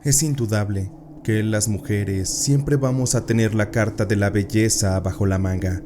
Es indudable que las mujeres siempre vamos a tener la carta de la belleza bajo la manga.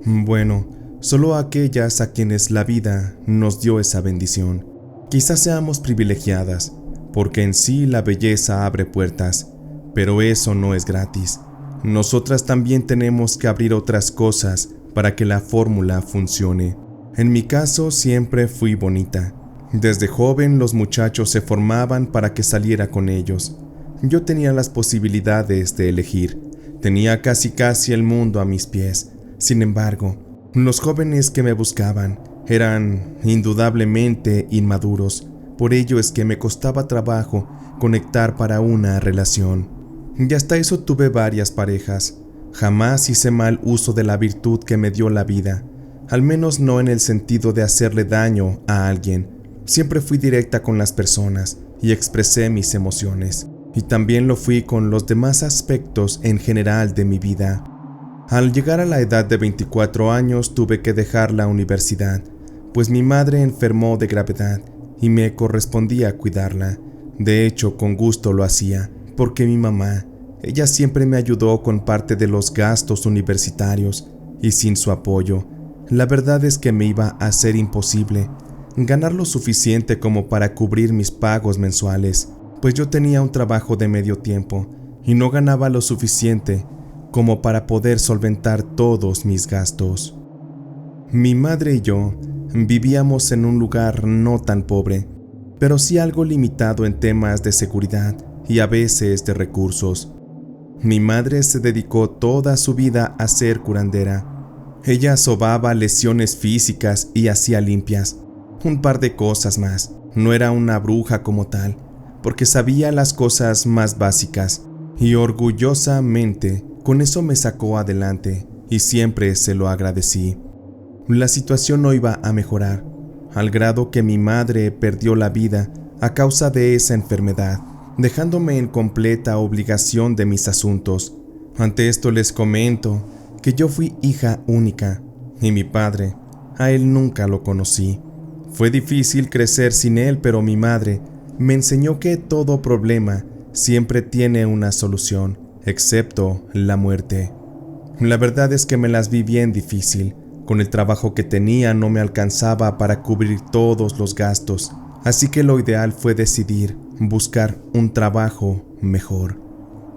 Bueno, solo aquellas a quienes la vida nos dio esa bendición. Quizás seamos privilegiadas, porque en sí la belleza abre puertas, pero eso no es gratis. Nosotras también tenemos que abrir otras cosas para que la fórmula funcione. En mi caso siempre fui bonita. Desde joven los muchachos se formaban para que saliera con ellos. Yo tenía las posibilidades de elegir. Tenía casi el mundo a mis pies. Sin embargo, los jóvenes que me buscaban eran indudablemente inmaduros. Por ello es que me costaba trabajo conectar para una relación. Y hasta eso tuve varias parejas. Jamás hice mal uso de la virtud que me dio la vida. Al menos no en el sentido de hacerle daño a alguien. Siempre fui directa con las personas y expresé mis emociones. Y también lo fui con los demás aspectos en general de mi vida. Al llegar a la edad de 24 años tuve que dejar la universidad, pues mi madre enfermó de gravedad y me correspondía cuidarla. De hecho, con gusto lo hacía, porque mi mamá, ella siempre me ayudó con parte de los gastos universitarios, y sin su apoyo, la verdad es que me iba a ser imposible ganar lo suficiente como para cubrir mis pagos mensuales, pues yo tenía un trabajo de medio tiempo y no ganaba lo suficiente como para poder solventar todos mis gastos. Mi madre y yo vivíamos en un lugar no tan pobre, pero sí algo limitado en temas de seguridad y a veces de recursos. Mi madre se dedicó toda su vida a ser curandera. Ella sobaba lesiones físicas y hacía limpias, un par de cosas más. No era una bruja como tal, porque sabía las cosas más básicas, y orgullosamente con eso me sacó adelante, y siempre se lo agradecí. La situación no iba a mejorar, al grado que mi madre perdió la vida a causa de esa enfermedad, dejándome en completa obligación de mis asuntos. Ante esto les comento que yo fui hija única, y mi padre, a él nunca lo conocí. Fue difícil crecer sin él, pero mi madre me enseñó que todo problema siempre tiene una solución, excepto la muerte. La verdad es que me las vi bien difícil. Con el trabajo que tenía no me alcanzaba para cubrir todos los gastos, así que lo ideal fue decidir buscar un trabajo mejor.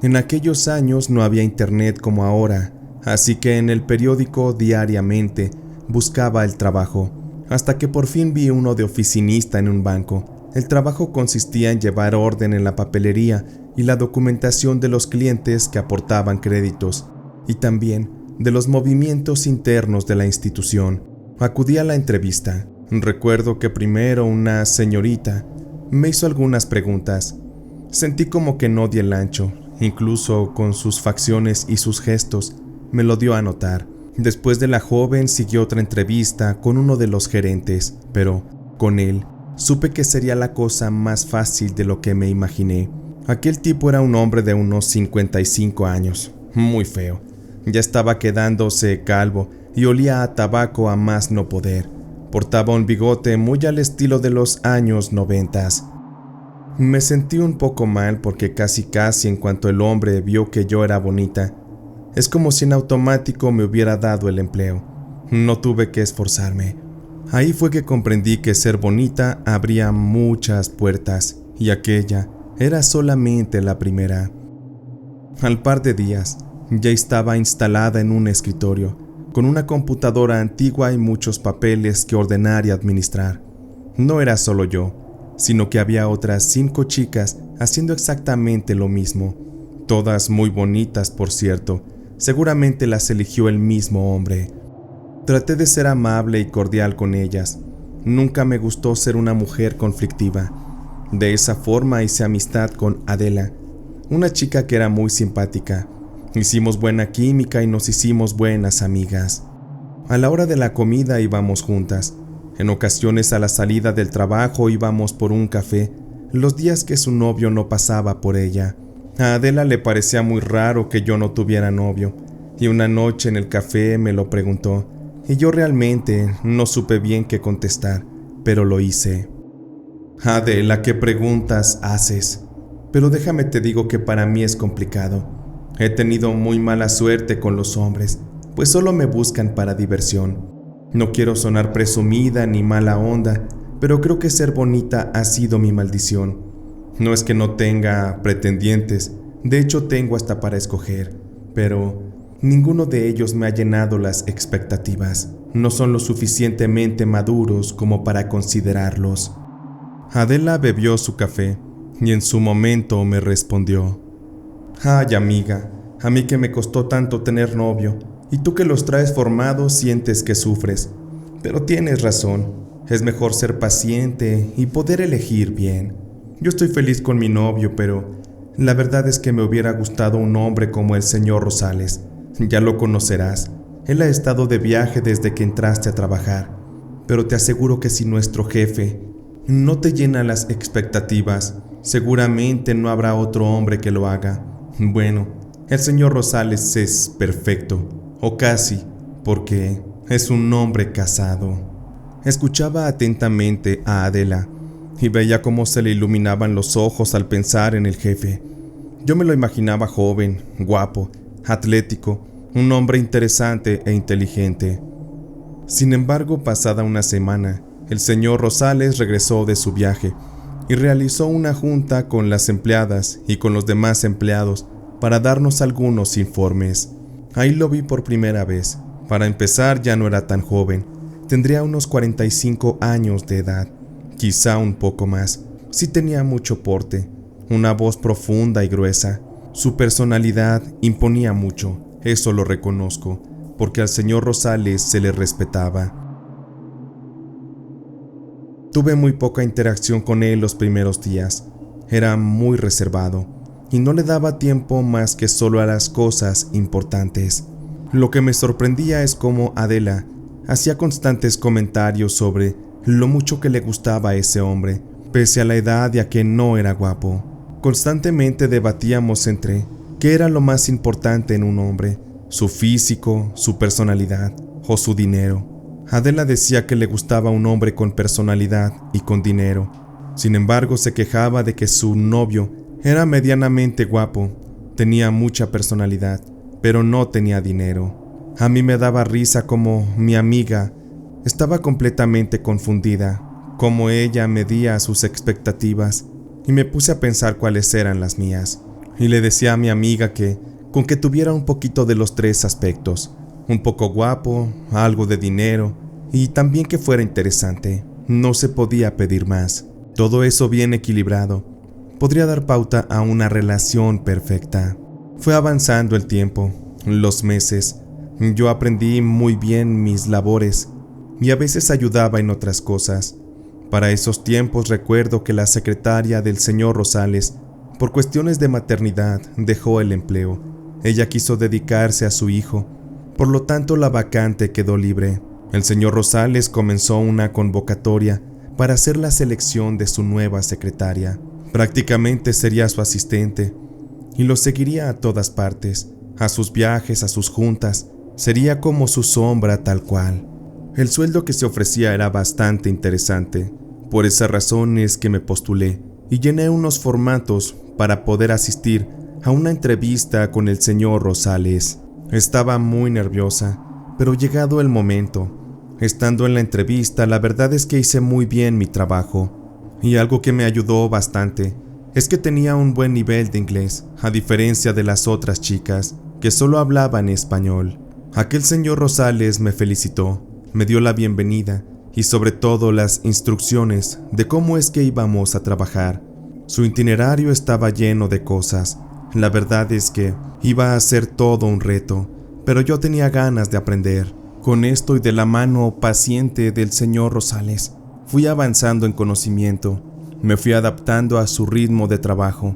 En aquellos años no había internet como ahora, así que en el periódico diariamente buscaba el trabajo, hasta que por fin vi uno de oficinista en un banco. El trabajo consistía en llevar orden en la papelería y la documentación de los clientes que aportaban créditos, y también de los movimientos internos de la institución. Acudí a la entrevista. Recuerdo que primero una señorita me hizo algunas preguntas. Sentí como que no di el ancho, incluso con sus facciones y sus gestos me lo dio a notar. Después de la joven siguió otra entrevista con uno de los gerentes, pero con él supe que sería la cosa más fácil de lo que me imaginé. Aquel tipo era un hombre de unos 55 años, muy feo. Ya estaba quedándose calvo y olía a tabaco a más no poder. Portaba un bigote muy al estilo de los años 90. Me sentí un poco mal porque casi en cuanto el hombre vio que yo era bonita, es como si en automático me hubiera dado el empleo. No tuve que esforzarme. Ahí fue que comprendí que ser bonita abría muchas puertas, y aquella era solamente la primera. Al par de días, ya estaba instalada en un escritorio, con una computadora antigua y muchos papeles que ordenar y administrar. No era solo yo, sino que había otras 5 chicas haciendo exactamente lo mismo, todas muy bonitas, por cierto. Seguramente las eligió el mismo hombre. Traté de ser amable y cordial con ellas. Nunca me gustó ser una mujer conflictiva. De esa forma hice amistad con Adela, una chica que era muy simpática. Hicimos buena química y nos hicimos buenas amigas. A la hora de la comida íbamos juntas. En ocasiones a la salida del trabajo íbamos por un café, los días que su novio no pasaba por ella. A Adela le parecía muy raro que yo no tuviera novio, y una noche en el café me lo preguntó, y yo realmente no supe bien qué contestar, pero lo hice. Adela, ¿qué preguntas haces? pero déjame te digo que para mí es complicado. He tenido muy mala suerte con los hombres, pues solo me buscan para diversión. No quiero sonar presumida ni mala onda, pero creo que ser bonita ha sido mi maldición. No es que no tenga pretendientes, de hecho tengo hasta para escoger, pero ninguno de ellos me ha llenado las expectativas. No son lo suficientemente maduros como para considerarlos. Adela bebió su café y en su momento me respondió: ay, amiga, a mí que me costó tanto tener novio, y tú que los traes formados sientes que sufres. Pero tienes razón, es mejor ser paciente y poder elegir bien. Yo estoy feliz con mi novio, pero la verdad es que me hubiera gustado un hombre como el señor Rosales. Ya lo conocerás. Él ha estado de viaje desde que entraste a trabajar, pero te aseguro que si nuestro jefe no te llena las expectativas, seguramente no habrá otro hombre que lo haga. Bueno, el señor Rosales es perfecto, o casi, porque es un hombre casado. Escuchaba atentamente a Adela y veía cómo se le iluminaban los ojos al pensar en el jefe. Yo me lo imaginaba joven, guapo, atlético, un hombre interesante e inteligente. Sin embargo, pasada una semana, el señor Rosales regresó de su viaje y realizó una junta con las empleadas y con los demás empleados para darnos algunos informes. Ahí lo vi por primera vez. Para empezar, ya no era tan joven. Tendría unos 45 años de edad, quizá un poco más. Sí tenía mucho porte, una voz profunda y gruesa. Su personalidad imponía mucho, eso lo reconozco, porque al señor Rosales se le respetaba. Tuve muy poca interacción con él los primeros días. Era muy reservado y no le daba tiempo más que solo a las cosas importantes. Lo que me sorprendía es cómo Adela hacía constantes comentarios sobre lo mucho que le gustaba a ese hombre, pese a la edad y a que no era guapo. Constantemente debatíamos entre qué era lo más importante en un hombre, su físico, su personalidad o su dinero. Adela decía que le gustaba un hombre con personalidad y con dinero. Sin embargo, se quejaba de que su novio era medianamente guapo, tenía mucha personalidad, pero no tenía dinero. A mí me daba risa como mi amiga estaba completamente confundida, como ella medía sus expectativas, y me puse a pensar cuáles eran las mías. Y le decía a mi amiga que con que tuviera un poquito de los tres aspectos, un poco guapo, algo de dinero y también que fuera interesante. No se podía pedir más. Todo eso bien equilibrado podría dar pauta a una relación perfecta. Fue avanzando el tiempo, los meses. Yo aprendí muy bien mis labores y a veces ayudaba en otras cosas. Para esos tiempos recuerdo que la secretaria del señor Rosales, por cuestiones de maternidad, dejó el empleo. Ella quiso dedicarse a su hijo, por lo tanto la vacante quedó libre. El señor Rosales comenzó una convocatoria para hacer la selección de su nueva secretaria. Prácticamente sería su asistente y lo seguiría a todas partes, a sus viajes, a sus juntas. Sería como su sombra tal cual. El sueldo que se ofrecía era bastante interesante. Por esa razón es que me postulé y llené unos formatos para poder asistir a una entrevista con el señor Rosales. Estaba muy nerviosa, pero llegado el momento, estando en la entrevista, la verdad es que hice muy bien mi trabajo. Y algo que me ayudó bastante es que tenía un buen nivel de inglés, a diferencia de las otras chicas que solo hablaban español. Aquel señor Rosales me felicitó, me dio la bienvenida y sobre todo las instrucciones de cómo es que íbamos a trabajar. Su itinerario estaba lleno de cosas. La verdad es que iba a ser todo un reto, pero yo tenía ganas de aprender. Con esto y de la mano paciente del señor Rosales, fui avanzando en conocimiento. Me fui adaptando a su ritmo de trabajo.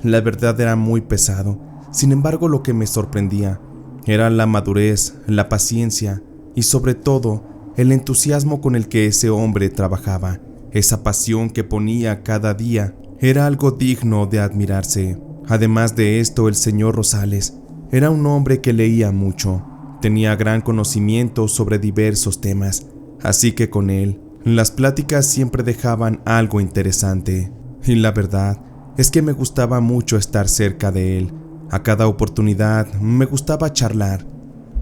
La verdad era muy pesado. Sin embargo, lo que me sorprendía era la madurez, la paciencia y sobre todo el entusiasmo con el que ese hombre trabajaba. Esa pasión que ponía cada día era algo digno de admirarse. Además de esto, el señor Rosales era un hombre que leía mucho. Tenía gran conocimiento sobre diversos temas, así que con él las pláticas siempre dejaban algo interesante. Y la verdad es que me gustaba mucho estar cerca de él. A cada oportunidad me gustaba charlar,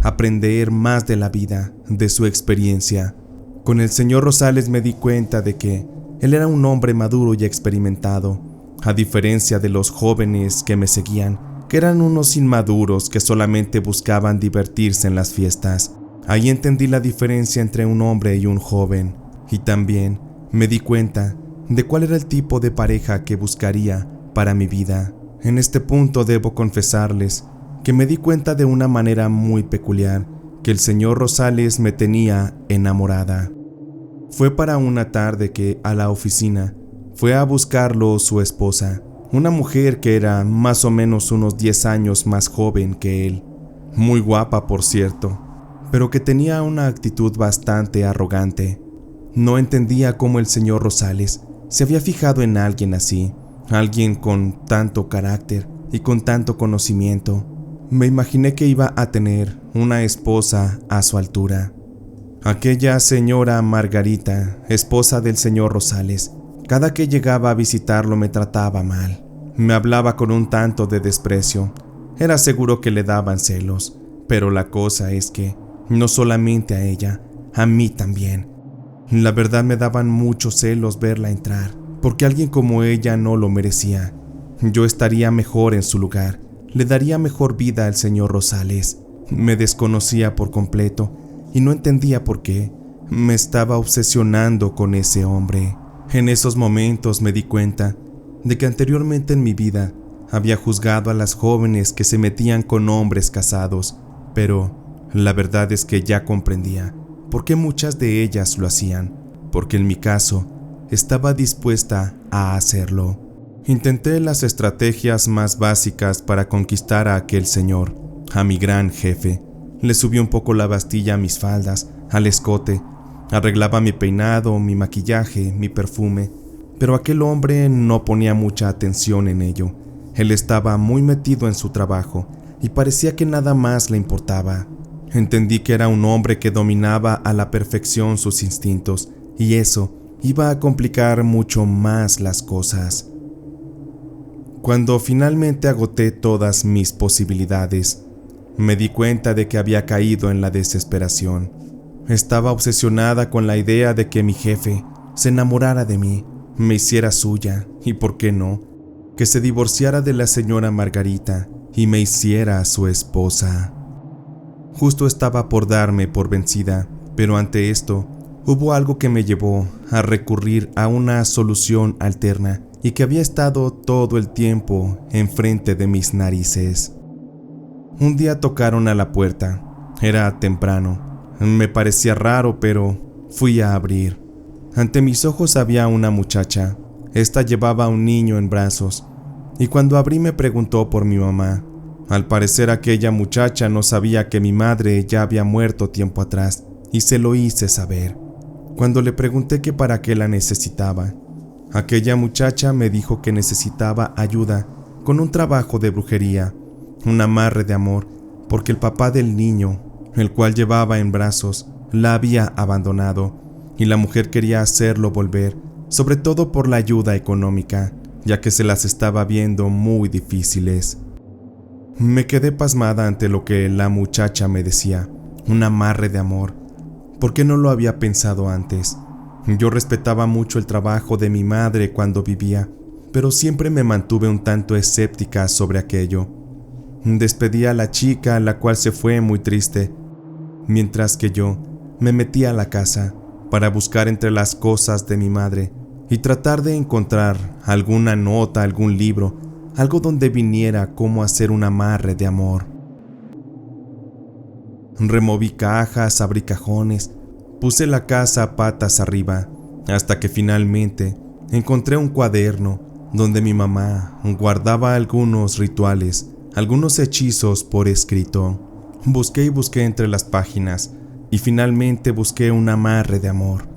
aprender más de la vida, de su experiencia. Con el señor Rosales me di cuenta de que él era un hombre maduro y experimentado, a diferencia de los jóvenes que me seguían, que eran unos inmaduros que solamente buscaban divertirse en las fiestas. Ahí entendí la diferencia entre un hombre y un joven, y también me di cuenta de cuál era el tipo de pareja que buscaría para mi vida. En este punto debo confesarles que me di cuenta de una manera muy peculiar que el señor Rosales me tenía enamorada. Fue para una tarde que a la oficina fue a buscarlo su esposa, una mujer que era más o menos unos 10 años más joven que él, muy guapa por cierto, pero que tenía una actitud bastante arrogante. No entendía cómo el señor Rosales se había fijado en alguien así, alguien con tanto carácter y con tanto conocimiento. Me imaginé que iba a tener una esposa a su altura. Aquella señora Margarita, esposa del señor Rosales, cada que llegaba a visitarlo me trataba mal. Me hablaba con un tanto de desprecio. Era seguro que le daban celos, pero la cosa es que no solamente a ella, a mí también. La verdad me daban muchos celos verla entrar, porque alguien como ella no lo merecía. Yo estaría mejor en su lugar, le daría mejor vida al señor Rosales. Me desconocía por completo y no entendía por qué me estaba obsesionando con ese hombre. En esos momentos me di cuenta de que anteriormente en mi vida había juzgado a las jóvenes que se metían con hombres casados, pero la verdad es que ya comprendía por qué muchas de ellas lo hacían, porque en mi caso estaba dispuesta a hacerlo. Intenté las estrategias más básicas para conquistar a aquel señor, a mi gran jefe. Le subí un poco la bastilla a mis faldas, al escote, arreglaba mi peinado, mi maquillaje, mi perfume, pero aquel hombre no ponía mucha atención en ello. Él estaba muy metido en su trabajo y parecía que nada más le importaba. Entendí que era un hombre que dominaba a la perfección sus instintos y eso iba a complicar mucho más las cosas. Cuando finalmente agoté todas mis posibilidades, me di cuenta de que había caído en la desesperación. Estaba obsesionada con la idea de que mi jefe se enamorara de mí, me hiciera suya y, ¿por qué no?, que se divorciara de la señora Margarita y me hiciera su esposa. Justo estaba por darme por vencida, pero ante esto hubo algo que me llevó a recurrir a una solución alterna y que había estado todo el tiempo enfrente de mis narices. Un día tocaron a la puerta. Era temprano. Me parecía raro, pero fui a abrir. Ante mis ojos había una muchacha. Esta llevaba a un niño en brazos, y cuando abrí me preguntó por mi mamá. Al parecer aquella muchacha no sabía que mi madre ya había muerto tiempo atrás, y se lo hice saber. Cuando le pregunté que para qué la necesitaba, aquella muchacha me dijo que necesitaba ayuda con un trabajo de brujería, un amarre de amor, porque el papá del niño, el cual llevaba en brazos, la había abandonado, y la mujer quería hacerlo volver, sobre todo por la ayuda económica, ya que se las estaba viendo muy difíciles. Me quedé pasmada ante lo que la muchacha me decía, un amarre de amor. ¿Por qué no lo había pensado antes? Yo respetaba mucho el trabajo de mi madre cuando vivía, pero siempre me mantuve un tanto escéptica sobre aquello. Despedí a la chica, la cual se fue muy triste, mientras que yo me metí a la casa para buscar entre las cosas de mi madre y tratar de encontrar alguna nota, algún libro, algo donde viniera cómo hacer un amarre de amor. Removí cajas, abrí cajones, puse la casa patas arriba, hasta que finalmente encontré un cuaderno donde mi mamá guardaba algunos rituales, algunos hechizos por escrito. Busqué y busqué entre las páginas y finalmente busqué un amarre de amor.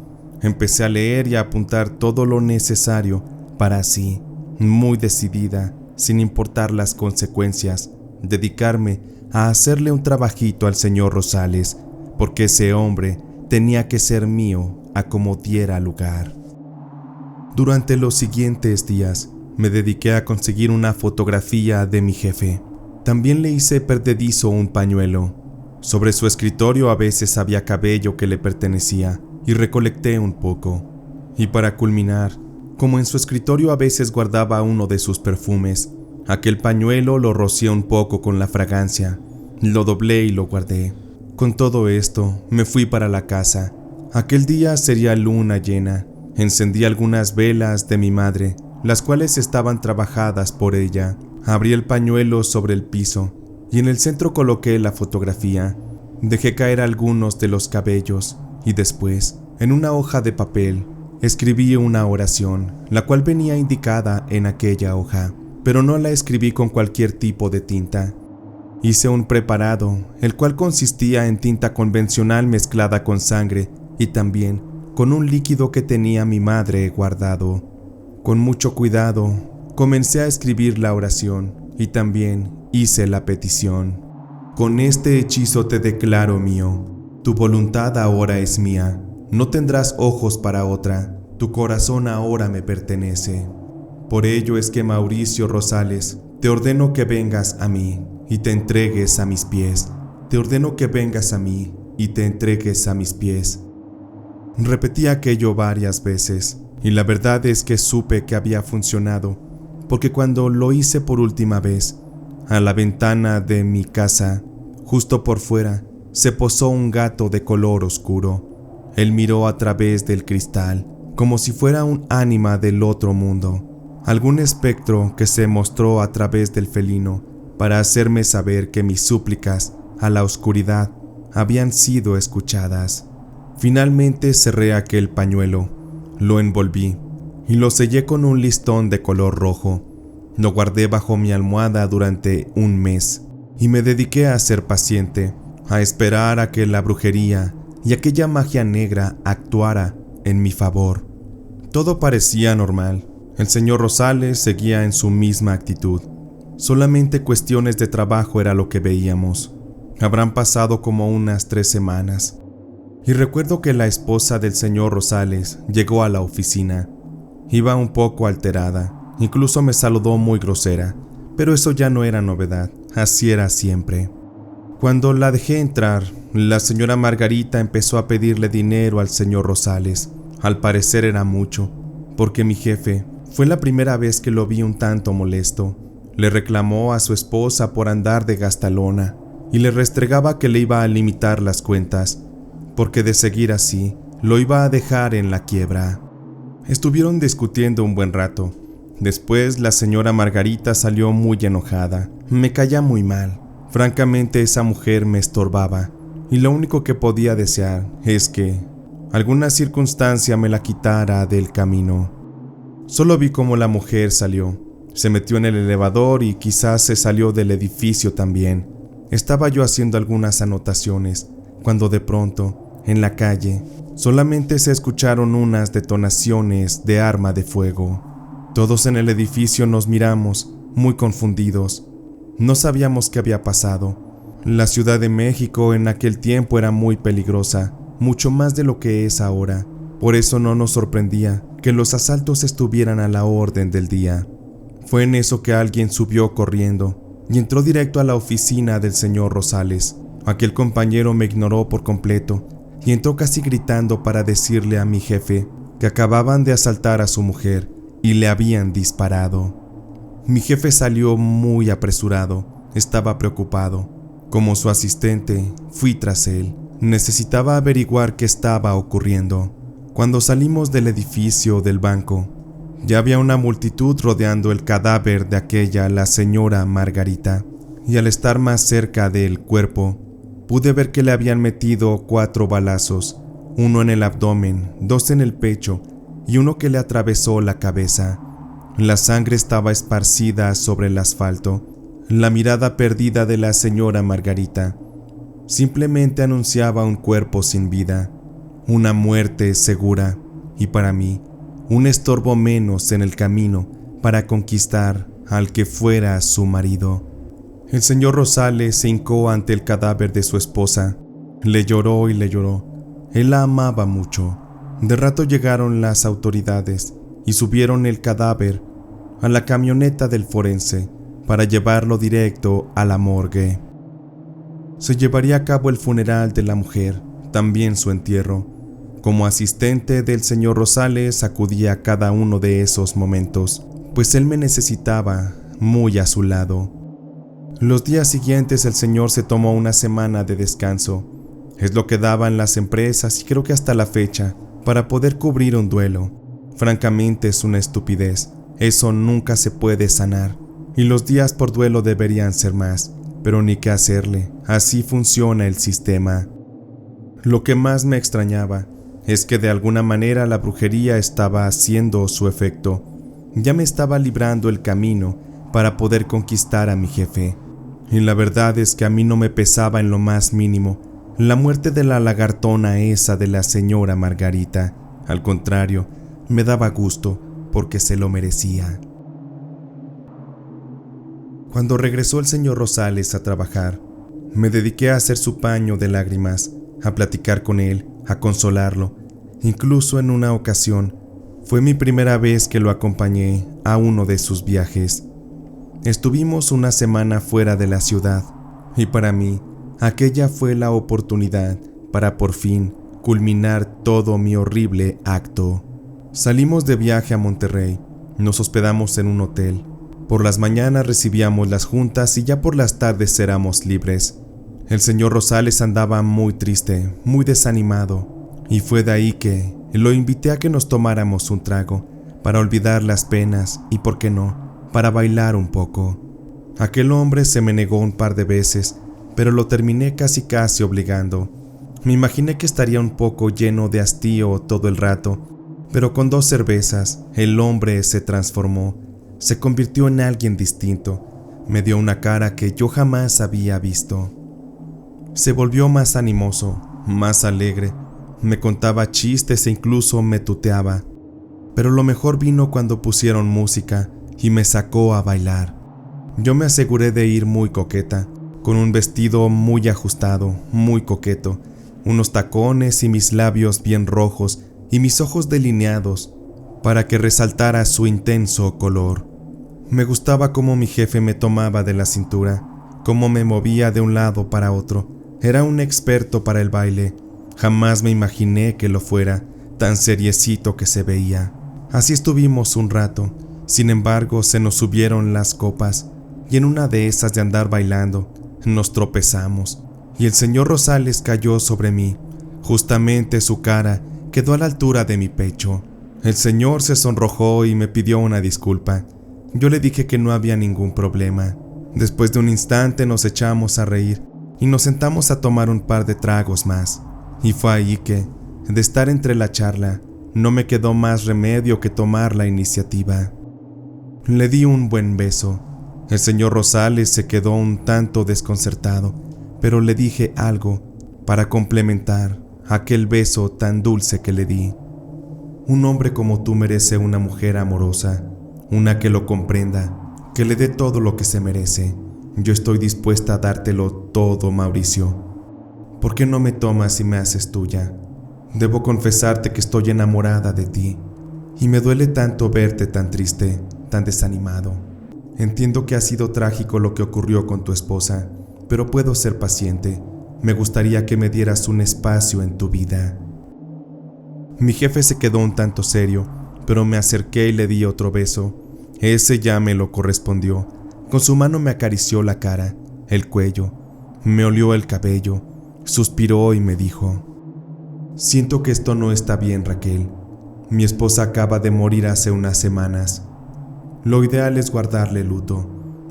Empecé a leer y a apuntar todo lo necesario para así, muy decidida, sin importar las consecuencias, dedicarme a hacerle un trabajito al señor Rosales, porque ese hombre tenía que ser mío a como diera lugar. Durante los siguientes días, me dediqué a conseguir una fotografía de mi jefe. También le hice perdedizo un pañuelo. Sobre su escritorio a veces había cabello que le pertenecía y recolecté un poco. Y para culminar, como en su escritorio a veces guardaba uno de sus perfumes, aquel pañuelo lo rocié un poco con la fragancia, lo doblé y lo guardé. Con todo esto, me fui para la casa. Aquel día sería luna llena. Encendí algunas velas de mi madre, las cuales estaban trabajadas por ella. Abrí el pañuelo sobre el piso y en el centro coloqué la fotografía. Dejé caer algunos de los cabellos y después, en una hoja de papel, escribí una oración, la cual venía indicada en aquella hoja, pero no la escribí con cualquier tipo de tinta. Hice un preparado, el cual consistía en tinta convencional mezclada con sangre y también con un líquido que tenía mi madre guardado. Con mucho cuidado, comencé a escribir la oración y también hice la petición. Con este hechizo te declaro mío. Tu voluntad ahora es mía. No tendrás ojos para otra. Tu corazón ahora me pertenece. Por ello es que Mauricio Rosales, te ordeno que vengas a mí y te entregues a mis pies. Te ordeno que vengas a mí y te entregues a mis pies. Repetí aquello varias veces y la verdad es que supe que había funcionado, porque cuando lo hice por última vez, a la ventana de mi casa, justo por fuera, se posó un gato de color oscuro. Él miró a través del cristal, como si fuera un ánima del otro mundo, algún espectro que se mostró a través del felino para hacerme saber que mis súplicas a la oscuridad habían sido escuchadas. Finalmente cerré aquel pañuelo, lo envolví y lo sellé con un listón de color rojo. Lo guardé bajo mi almohada durante un mes y me dediqué a ser paciente, a esperar a que la brujería y aquella magia negra actuara en mi favor. Todo parecía normal. El señor Rosales seguía en su misma actitud. Solamente cuestiones de trabajo era lo que veíamos. Habrán pasado como unas 3 semanas. Y recuerdo que la esposa del señor Rosales llegó a la oficina. Iba un poco alterada. Incluso me saludó muy grosera, pero eso ya no era novedad, así era siempre. Cuando la dejé entrar, la señora Margarita empezó a pedirle dinero al señor Rosales. Al parecer era mucho, porque mi jefe fue la primera vez que lo vi un tanto molesto. Le reclamó a su esposa por andar de gastalona y le restregaba que le iba a limitar las cuentas, porque de seguir así, lo iba a dejar en la quiebra. Estuvieron discutiendo un buen rato. Después la señora Margarita salió muy enojada. Me caía muy mal. Francamente esa mujer me estorbaba y lo único que podía desear es que alguna circunstancia me la quitara del camino. Solo vi cómo la mujer salió. Se metió en el elevador y quizás se salió del edificio también. Estaba yo haciendo algunas anotaciones cuando de pronto, en la calle, solamente se escucharon unas detonaciones de arma de fuego. Todos en el edificio nos miramos, muy confundidos. No sabíamos qué había pasado. La Ciudad de México en aquel tiempo era muy peligrosa, mucho más de lo que es ahora. Por eso no nos sorprendía que los asaltos estuvieran a la orden del día. Fue en eso que alguien subió corriendo y entró directo a la oficina del señor Rosales. Aquel compañero me ignoró por completo y entró casi gritando para decirle a mi jefe que acababan de asaltar a su mujer y le habían disparado. Mi jefe salió muy apresurado, estaba preocupado. Como su asistente, fui tras él. Necesitaba averiguar qué estaba ocurriendo. Cuando salimos del edificio del banco, ya había una multitud rodeando el cadáver de la señora Margarita, y al estar más cerca del cuerpo, pude ver que le habían metido 4 balazos, uno en el abdomen, 2 en el pecho y uno que le atravesó la cabeza. La sangre estaba esparcida sobre el asfalto. La mirada perdida de la señora Margarita simplemente anunciaba un cuerpo sin vida, una muerte segura y para mí, un estorbo menos en el camino para conquistar al que fuera su marido. El señor Rosales se hincó ante el cadáver de su esposa. Le lloró y le lloró. Él la amaba mucho. De rato llegaron las autoridades y subieron el cadáver a la camioneta del forense para llevarlo directo a la morgue. Se llevaría a cabo el funeral de la mujer, también su entierro. Como asistente del señor Rosales acudí a cada uno de esos momentos, pues él me necesitaba muy a su lado. Los días siguientes el señor se tomó una semana de descanso. Es lo que daban las empresas y creo que hasta la fecha, para poder cubrir un duelo. Francamente es una estupidez, eso nunca se puede sanar. Y los días por duelo deberían ser más, pero ni qué hacerle, así funciona el sistema. Lo que más me extrañaba es que de alguna manera la brujería estaba haciendo su efecto. Ya me estaba librando el camino para poder conquistar a mi jefe. Y la verdad es que a mí no me pesaba en lo más mínimo la muerte de la lagartona esa de la señora Margarita. Al contrario, me daba gusto porque se lo merecía. Cuando regresó el señor Rosales a trabajar, me dediqué a hacer su paño de lágrimas, a platicar con él, a consolarlo. Incluso en una ocasión, fue mi primera vez que lo acompañé a uno de sus viajes. Estuvimos una semana fuera de la ciudad, y para mí, aquella fue la oportunidad para por fin culminar todo mi horrible acto. Salimos de viaje a Monterrey, nos hospedamos en un hotel. Por las mañanas recibíamos las juntas y ya por las tardes éramos libres. El señor Rosales andaba muy triste, muy desanimado, y fue de ahí que lo invité a que nos tomáramos un trago para olvidar las penas y, por qué no, para bailar un poco. Aquel hombre se me negó un par de veces, pero lo terminé casi obligando. Me imaginé que estaría un poco lleno de hastío todo el rato, pero con 2 cervezas el hombre se transformó, se convirtió en alguien distinto, me dio una cara que yo jamás había visto. Se volvió más animoso, más alegre, me contaba chistes e incluso me tuteaba, pero lo mejor vino cuando pusieron música y me sacó a bailar. Yo me aseguré de ir muy coqueta, con un vestido muy ajustado, muy coqueto, unos tacones y mis labios bien rojos y mis ojos delineados para que resaltara su intenso color. Me gustaba cómo mi jefe me tomaba de la cintura, cómo me movía de un lado para otro. Era un experto para el baile. Jamás me imaginé que lo fuera, tan seriecito que se veía. Así estuvimos un rato. Sin embargo, se nos subieron las copas, y en una de esas de andar bailando, nos tropezamos, y el señor Rosales cayó sobre mí. Justamente su cara quedó a la altura de mi pecho. El señor se sonrojó y me pidió una disculpa. Yo le dije que no había ningún problema. Después de un instante nos echamos a reír y nos sentamos a tomar un par de tragos más. Y fue ahí que, de estar entre la charla, no me quedó más remedio que tomar la iniciativa. Le di un buen beso. El señor Rosales se quedó un tanto desconcertado, pero le dije algo para complementar aquel beso tan dulce que le di. Un hombre como tú merece una mujer amorosa, una que lo comprenda, que le dé todo lo que se merece. Yo estoy dispuesta a dártelo todo, Mauricio. ¿Por qué no me tomas y me haces tuya? Debo confesarte que estoy enamorada de ti, y me duele tanto verte tan triste, tan desanimado. Entiendo que ha sido trágico lo que ocurrió con tu esposa, pero puedo ser paciente. Me gustaría que me dieras un espacio en tu vida. Mi jefe se quedó un tanto serio, pero me acerqué y le di otro beso. Ese ya me lo correspondió. Con su mano me acarició la cara, el cuello, me olió el cabello, suspiró y me dijo: siento que esto no está bien, Raquel. Mi esposa acaba de morir hace unas semanas. Lo ideal es guardarle luto,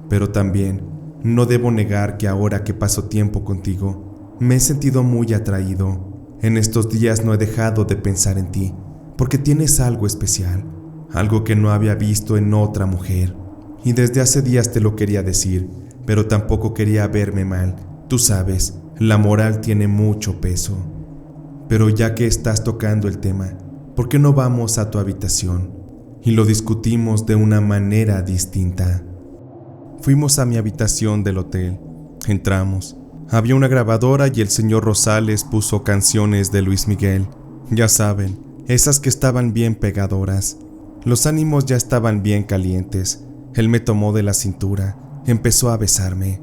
pero también no debo negar que ahora que paso tiempo contigo, me he sentido muy atraído. En estos días no he dejado de pensar en ti, porque tienes algo especial, algo que no había visto en otra mujer. Y desde hace días te lo quería decir, pero tampoco quería verme mal. Tú sabes, la moral tiene mucho peso. Pero ya que estás tocando el tema, ¿por qué no vamos a tu habitación y lo discutimos de una manera distinta? Fuimos a mi habitación del hotel. Entramos. Había una grabadora y el señor Rosales puso canciones de Luis Miguel. Ya saben, esas que estaban bien pegadoras. Los ánimos ya estaban bien calientes. Él me tomó de la cintura, empezó a besarme.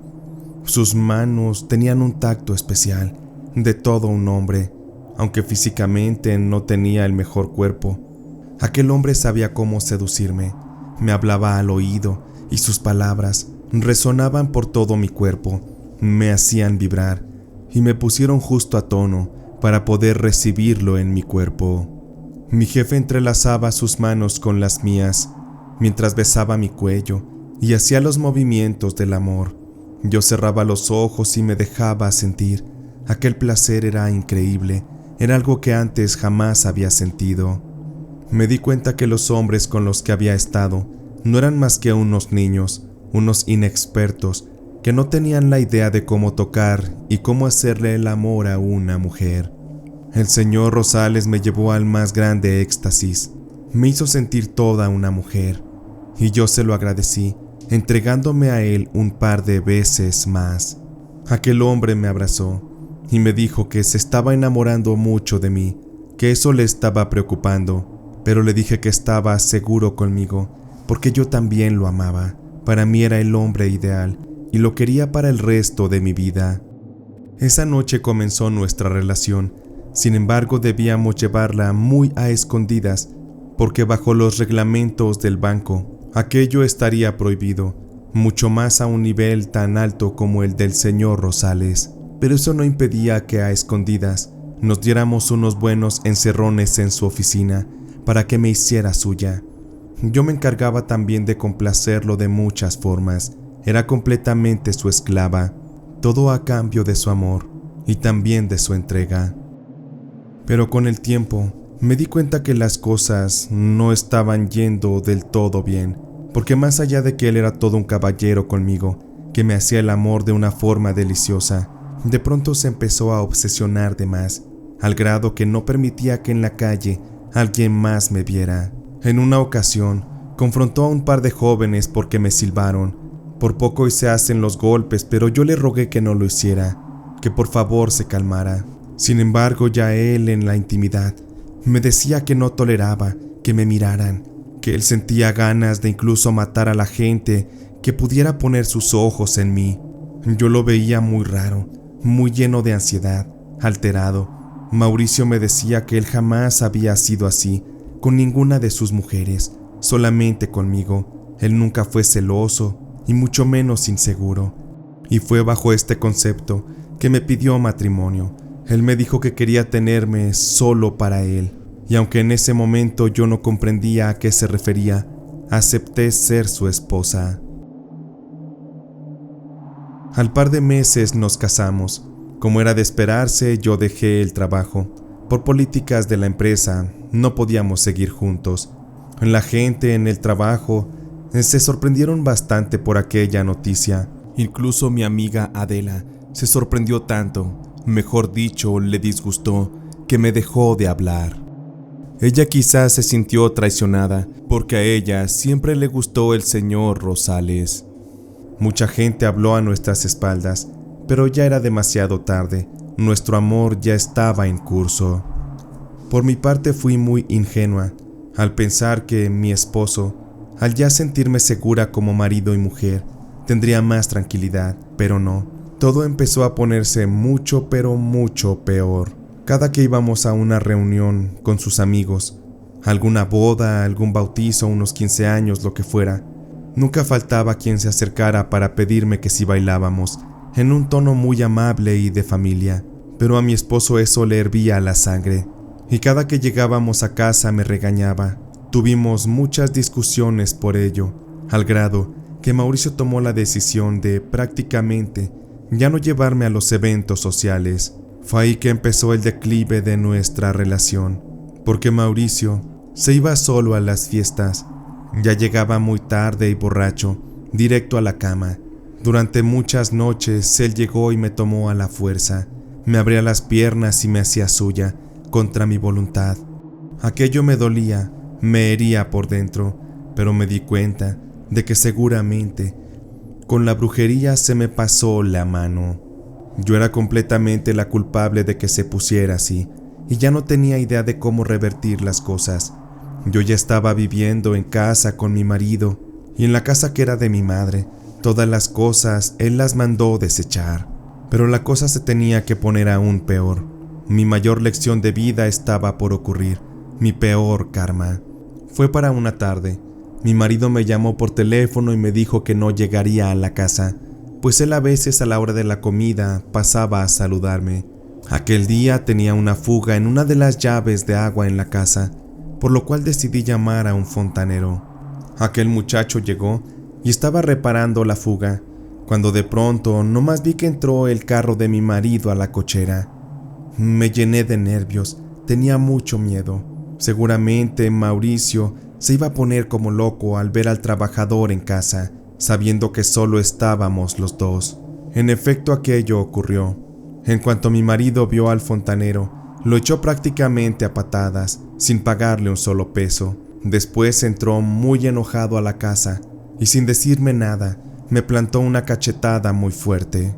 Sus manos tenían un tacto especial, de todo un hombre, aunque físicamente no tenía el mejor cuerpo. Aquel hombre sabía cómo seducirme, me hablaba al oído y sus palabras resonaban por todo mi cuerpo, me hacían vibrar y me pusieron justo a tono para poder recibirlo en mi cuerpo. Mi jefe entrelazaba sus manos con las mías, mientras besaba mi cuello y hacía los movimientos del amor. Yo cerraba los ojos y me dejaba sentir. Aquel placer era increíble, era algo que antes jamás había sentido. Me di cuenta que los hombres con los que había estado no eran más que unos niños, unos inexpertos, que no tenían la idea de cómo tocar y cómo hacerle el amor a una mujer. El señor Rosales me llevó al más grande éxtasis, me hizo sentir toda una mujer, y yo se lo agradecí, entregándome a él un par de veces más. Aquel hombre me abrazó y me dijo que se estaba enamorando mucho de mí, que eso le estaba preocupando, pero le dije que estaba seguro conmigo, porque yo también lo amaba. Para mí era el hombre ideal y lo quería para el resto de mi vida. Esa noche comenzó nuestra relación, sin embargo debíamos llevarla muy a escondidas, porque bajo los reglamentos del banco, aquello estaría prohibido, mucho más a un nivel tan alto como el del señor Rosales. Pero eso no impedía que a escondidas nos diéramos unos buenos encerrones en su oficina para que me hiciera suya. Yo me encargaba también de complacerlo de muchas formas. Era completamente su esclava, todo a cambio de su amor y también de su entrega. Pero con el tiempo me di cuenta que las cosas no estaban yendo del todo bien, porque más allá de que él era todo un caballero conmigo, que me hacía el amor de una forma deliciosa, de pronto se empezó a obsesionar de más, al grado que no permitía que en la calle alguien más me viera. En una ocasión, confrontó a un par de jóvenes porque me silbaron. Por poco y se hacen los golpes, pero yo le rogué que no lo hiciera, que por favor se calmara. Sin embargo, ya él en la intimidad me decía que no toleraba que me miraran, que él sentía ganas de incluso matar a la gente que pudiera poner sus ojos en mí. Yo lo veía muy raro, muy lleno de ansiedad, alterado. Mauricio me decía que él jamás había sido así, con ninguna de sus mujeres, solamente conmigo. Él nunca fue celoso, y mucho menos inseguro. Y fue bajo este concepto que me pidió matrimonio. Él me dijo que quería tenerme solo para él, y aunque en ese momento yo no comprendía a qué se refería, acepté ser su esposa. Al par de meses nos casamos. Como era de esperarse, yo dejé el trabajo. Por políticas de la empresa, no podíamos seguir juntos. La gente en el trabajo se sorprendieron bastante por aquella noticia. Incluso mi amiga Adela se sorprendió tanto, mejor dicho, le disgustó, que me dejó de hablar. Ella quizás se sintió traicionada, porque a ella siempre le gustó el señor Rosales. Mucha gente habló a nuestras espaldas, pero ya era demasiado tarde. Nuestro amor ya estaba en curso. Por mi parte fui muy ingenua, al pensar que mi esposo, al ya sentirme segura como marido y mujer, tendría más tranquilidad, pero no. Todo empezó a ponerse mucho, pero mucho peor. Cada que íbamos a una reunión con sus amigos, alguna boda, algún bautizo, unos 15 años, lo que fuera, nunca faltaba quien se acercara para pedirme que si bailábamos, en un tono muy amable y de familia, pero a mi esposo eso le hervía la sangre, y cada que llegábamos a casa me regañaba. Tuvimos muchas discusiones por ello, al grado que Mauricio tomó la decisión de prácticamente ya no llevarme a los eventos sociales. Fue ahí que empezó el declive de nuestra relación, porque Mauricio se iba solo a las fiestas. Ya llegaba muy tarde y borracho, directo a la cama. Durante muchas noches él llegó y me tomó a la fuerza, me abría las piernas y me hacía suya, contra mi voluntad. Aquello me dolía, me hería por dentro, pero me di cuenta de que seguramente con la brujería se me pasó la mano. Yo era completamente la culpable de que se pusiera así, y ya no tenía idea de cómo revertir las cosas. Yo ya estaba viviendo en casa con mi marido, y en la casa que era de mi madre, todas las cosas él las mandó desechar. Pero la cosa se tenía que poner aún peor. Mi mayor lección de vida estaba por ocurrir, mi peor karma. Fue para una tarde. Mi marido me llamó por teléfono y me dijo que no llegaría a la casa, pues él a veces a la hora de la comida pasaba a saludarme. Aquel día tenía una fuga en una de las llaves de agua en la casa, por lo cual decidí llamar a un fontanero. Aquel muchacho llegó y estaba reparando la fuga, cuando de pronto nomás vi que entró el carro de mi marido a la cochera. Me llené de nervios, tenía mucho miedo. Seguramente Mauricio se iba a poner como loco al ver al trabajador en casa, sabiendo que solo estábamos los dos. En efecto, aquello ocurrió. En cuanto mi marido vio al fontanero, lo echó prácticamente a patadas, sin pagarle un solo peso. Después entró muy enojado a la casa y sin decirme nada, me plantó una cachetada muy fuerte.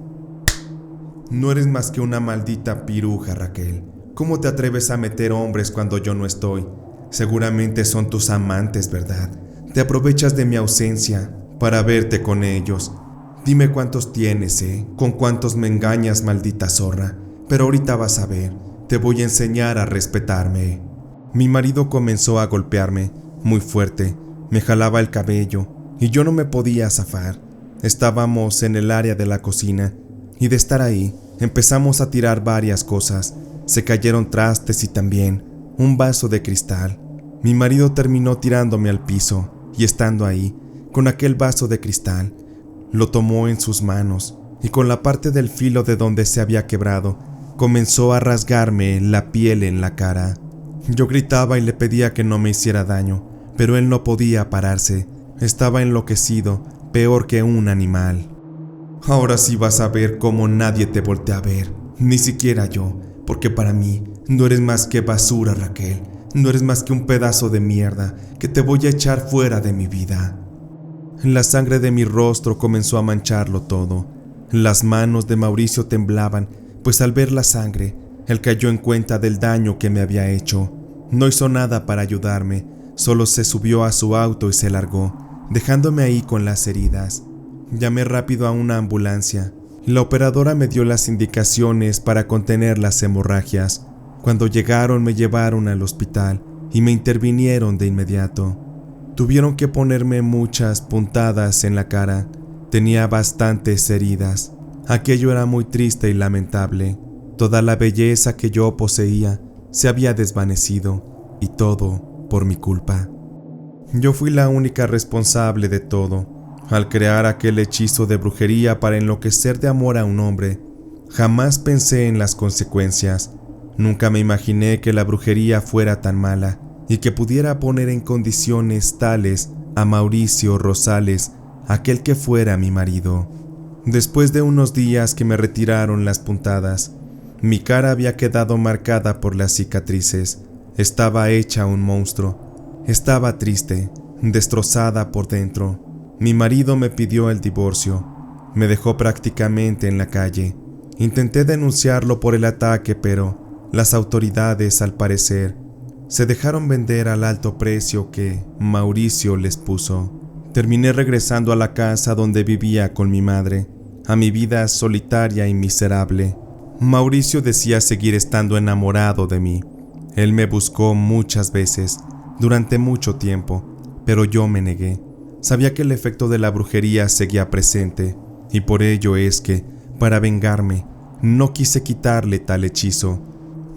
No eres más que una maldita piruja, Raquel. ¿Cómo te atreves a meter hombres cuando yo no estoy? Seguramente son tus amantes, ¿verdad? Te aprovechas de mi ausencia para verte con ellos. Dime cuántos tienes, con cuántos me engañas, maldita zorra. Pero ahorita vas a ver, te voy a enseñar a respetarme. Mi marido comenzó a golpearme, muy fuerte, me jalaba el cabello y yo no me podía zafar. Estábamos en el área de la cocina y de estar ahí empezamos a tirar varias cosas. Se cayeron trastes y también un vaso de cristal. Mi marido terminó tirándome al piso y estando ahí, con aquel vaso de cristal, lo tomó en sus manos y con la parte del filo de donde se había quebrado, comenzó a rasgarme la piel en la cara. Yo gritaba y le pedía que no me hiciera daño, pero él no podía pararse. Estaba enloquecido, peor que un animal. Ahora sí vas a ver cómo nadie te voltea a ver, ni siquiera yo, porque para mí no eres más que basura, Raquel. No eres más que un pedazo de mierda que te voy a echar fuera de mi vida. La sangre de mi rostro comenzó a mancharlo todo. Las manos de Mauricio temblaban, pues al ver la sangre, él cayó en cuenta del daño que me había hecho. No hizo nada para ayudarme, solo se subió a su auto y se largó, dejándome ahí con las heridas. Llamé rápido a una ambulancia y la operadora me dio las indicaciones para contener las hemorragias. Cuando llegaron me llevaron al hospital y me intervinieron de inmediato. Tuvieron que ponerme muchas puntadas en la cara. Tenía bastantes heridas. Aquello era muy triste y lamentable. Toda la belleza que yo poseía se había desvanecido y todo por mi culpa. Yo fui la única responsable de todo. Al crear aquel hechizo de brujería para enloquecer de amor a un hombre, jamás pensé en las consecuencias. Nunca me imaginé que la brujería fuera tan mala y que pudiera poner en condiciones tales a Mauricio Rosales, aquel que fuera mi marido. Después de unos días que me retiraron las puntadas, mi cara había quedado marcada por las cicatrices. Estaba hecha un monstruo. Estaba triste, destrozada por dentro. Mi marido me pidió el divorcio. Me dejó prácticamente en la calle. Intenté denunciarlo por el ataque, pero las autoridades, al parecer, se dejaron vender al alto precio que Mauricio les puso. Terminé regresando a la casa donde vivía con mi madre, a mi vida solitaria y miserable. Mauricio decía seguir estando enamorado de mí. Él me buscó muchas veces, durante mucho tiempo, pero yo me negué. Sabía que el efecto de la brujería seguía presente, y por ello es que, para vengarme, no quise quitarle tal hechizo.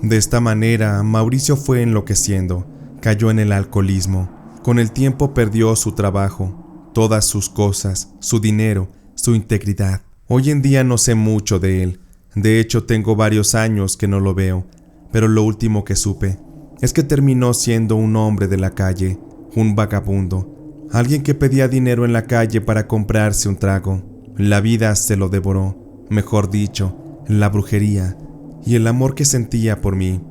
De esta manera, Mauricio fue enloqueciendo, cayó en el alcoholismo. Con el tiempo perdió su trabajo, todas sus cosas, su dinero, su integridad. Hoy en día no sé mucho de él. De hecho, tengo varios años que no lo veo, pero lo último que supe es que terminó siendo un hombre de la calle, un vagabundo, alguien que pedía dinero en la calle para comprarse un trago. La vida se lo devoró, mejor dicho, la brujería y el amor que sentía por mí.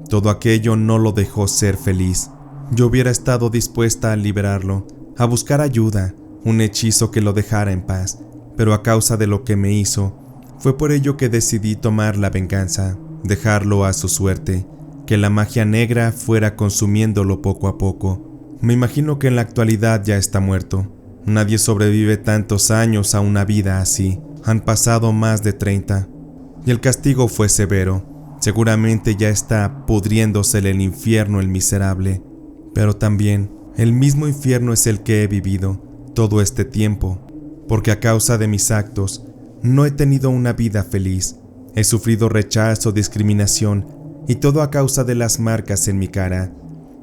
Todo aquello no lo dejó ser feliz. Yo hubiera estado dispuesta a liberarlo, a buscar ayuda, un hechizo que lo dejara en paz, pero a causa de lo que me hizo, fue por ello que decidí tomar la venganza, dejarlo a su suerte, que la magia negra fuera consumiéndolo poco a poco. Me imagino que en la actualidad ya está muerto. Nadie sobrevive tantos años a una vida así. Han pasado más de 30. Y el castigo fue severo. Seguramente ya está pudriéndosele el infierno el miserable. Pero también, el mismo infierno es el que he vivido todo este tiempo. Porque a causa de mis actos, no he tenido una vida feliz. He sufrido rechazo, discriminación, y todo a causa de las marcas en mi cara.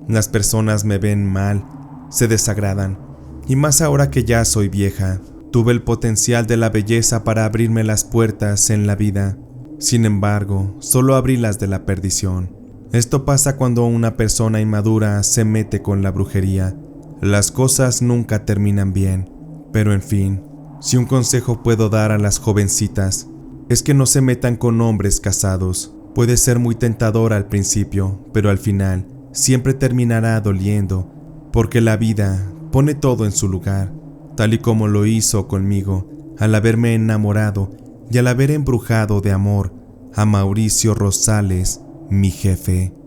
Las personas me ven mal, se desagradan. Y más ahora que ya soy vieja, tuve el potencial de la belleza para abrirme las puertas en la vida. Sin embargo, solo abrí las de la perdición. Esto pasa cuando una persona inmadura se mete con la brujería. Las cosas nunca terminan bien. Pero en fin, si un consejo puedo dar a las jovencitas, es que no se metan con hombres casados. Puede ser muy tentador al principio, pero al final siempre terminará doliendo, porque la vida pone todo en su lugar, tal y como lo hizo conmigo al haberme enamorado y al haber embrujado de amor a Mauricio Rosales, mi jefe.